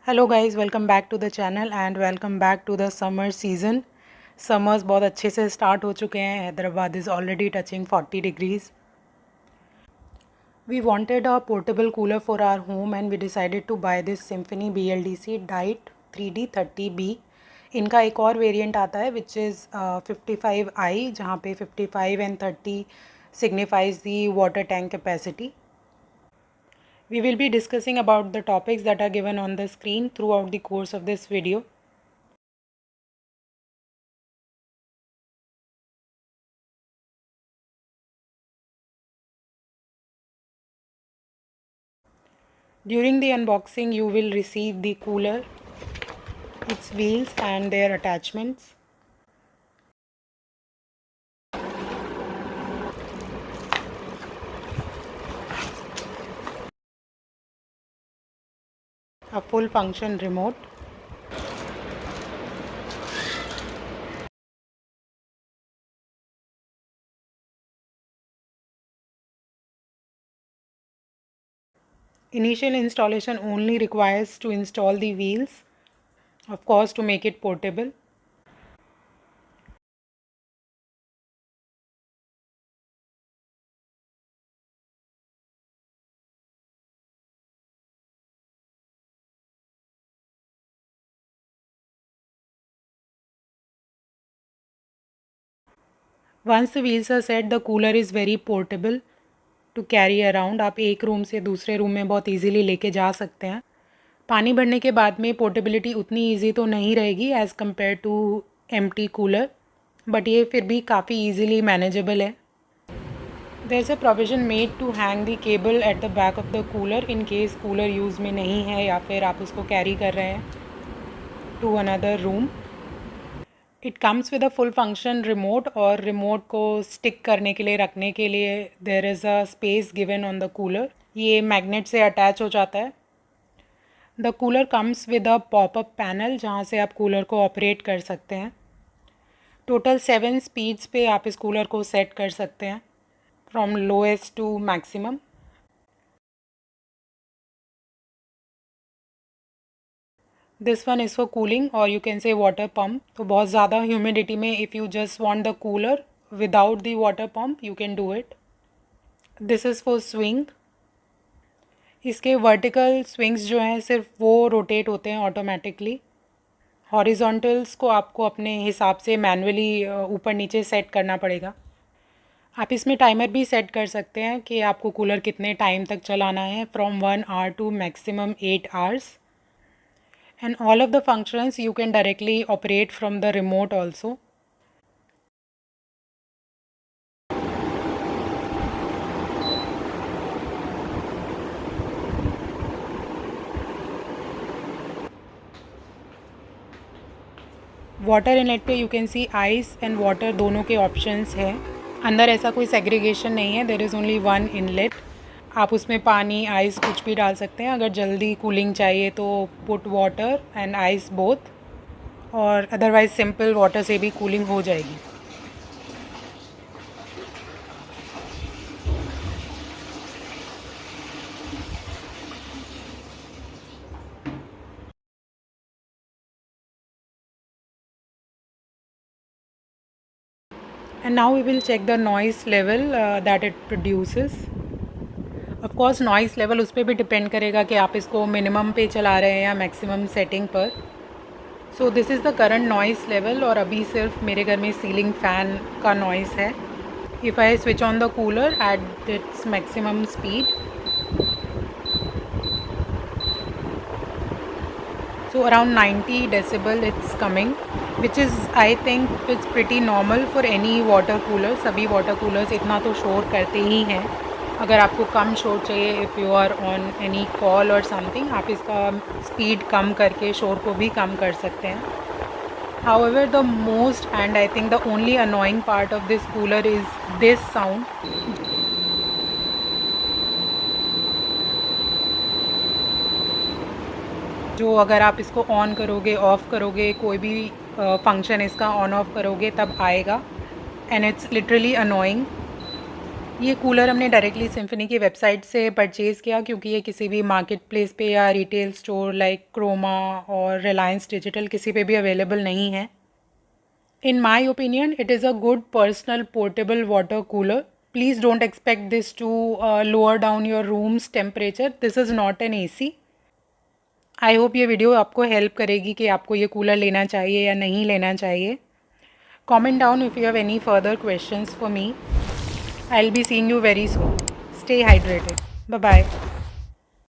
Hello guys, welcome back to the channel and welcome back to the summer season. Summers बहुत अच्छे से start हो चुके हैं। Hyderabad is already touching 40 degrees. We wanted a portable cooler for our home and we decided to buy this Symphony BLDC diet 3D30B। इनका एक और variant आता है विच इज़ 55i, जहाँ पे 55 and 30 signifies the water tank capacity. We will be discussing about the topics that are given on the screen throughout the course of this video. During the unboxing, you will receive the cooler, its wheels and their attachments. A full function remote. Initial installation only requires to install the wheels, of course, to make it portable. Once the wheels are set, the cooler is very portable to carry around. आप एक room से दूसरे room में बहुत easily लेके जा सकते हैं. पानी भरने के बाद में पोर्टेबिलिटी उतनी इजी तो नहीं रहेगी as compare to empty cooler, but ये फिर भी काफ़ी इजीली मैनेजेबल है. There is a provision made to hang the cable at the back of the cooler in case cooler use में नहीं है या फिर आप उसको कैरी कर रहे हैं to another room. It comes with a full function remote, और रिमोट को स्टिक करने के लिए, रखने के लिए there is a space given on the cooler. ये मैग्नेट से अटैच हो जाता है. The cooler comes with a popup panel जहाँ से आप कूलर को ऑपरेट कर सकते हैं. टोटल 7 स्पीड्स पे आप इस कूलर को सेट कर सकते हैं from lowest to maximum. This one is for cooling और you can say water pump. तो बहुत ज़्यादा ह्यूमिडिटी में if you just want the cooler without the water pump you can do it. This is for swing. इसके vertical swings जो हैं सिर्फ वो रोटेट होते हैं ऑटोमेटिकली. हॉरिजॉन्टल्स को आपको अपने हिसाब से मैनुअली ऊपर नीचे सेट करना पड़ेगा. आप इसमें टाइमर भी सेट कर सकते हैं कि आपको कूलर कितने टाइम तक चलाना है, from 1 hour to maximum 8 hours. And all of the functions you can directly operate from the remote also. Water inlet पे you can see ice and water दोनों के ऑप्शंस हैं. अंदर ऐसा कोई सेग्रीगेशन नहीं है. There is only one inlet. आप उसमें पानी, आइस कुछ भी डाल सकते हैं. अगर जल्दी कूलिंग चाहिए तो put water and ice both, और अदरवाइज सिंपल वाटर से भी कूलिंग हो जाएगी. And now we will check the noise level that it produces. Of course noise level उस पर भी डिपेंड करेगा कि आप इसको मिनिमम पे चला रहे हैं या मैक्सिमम सेटिंग पर. So this is the current noise level, और अभी सिर्फ मेरे घर में सीलिंग फ़ैन का नॉइस है. If I switch on the cooler at its maximum speed, so around 90 decibel it's coming, which is I think it's pretty normal for any water cooler. सभी water coolers इतना तो शोर करते ही हैं. अगर आपको कम शोर चाहिए, if you are on any call और समथिंग, आप इसका स्पीड कम करके शोर को भी कम कर सकते हैं. However, the most and I think the only annoying part of this cooler is this sound. जो अगर आप इसको ऑन करोगे, ऑफ़ करोगे, कोई भी फंक्शन इसका ऑन ऑफ करोगे तब आएगा, एंड इट्स लिटरली अनोइंग. ये कूलर हमने डायरेक्टली सिम्फनी की वेबसाइट से परचेज़ किया क्योंकि ये किसी भी मार्केट प्लेस पे या रिटेल स्टोर लाइक क्रोमा और रिलायंस डिजिटल किसी पे भी अवेलेबल नहीं है. In my opinion, it is a good personal portable water cooler. Please don't expect this to lower down your room's temperature. This is not an AC. I hope ये video आपको help करेगी कि आपको ये cooler लेना चाहिए या नहीं लेना चाहिए. Comment down if you have any further questions for me. I'll be seeing you very soon. Stay hydrated. Bye bye.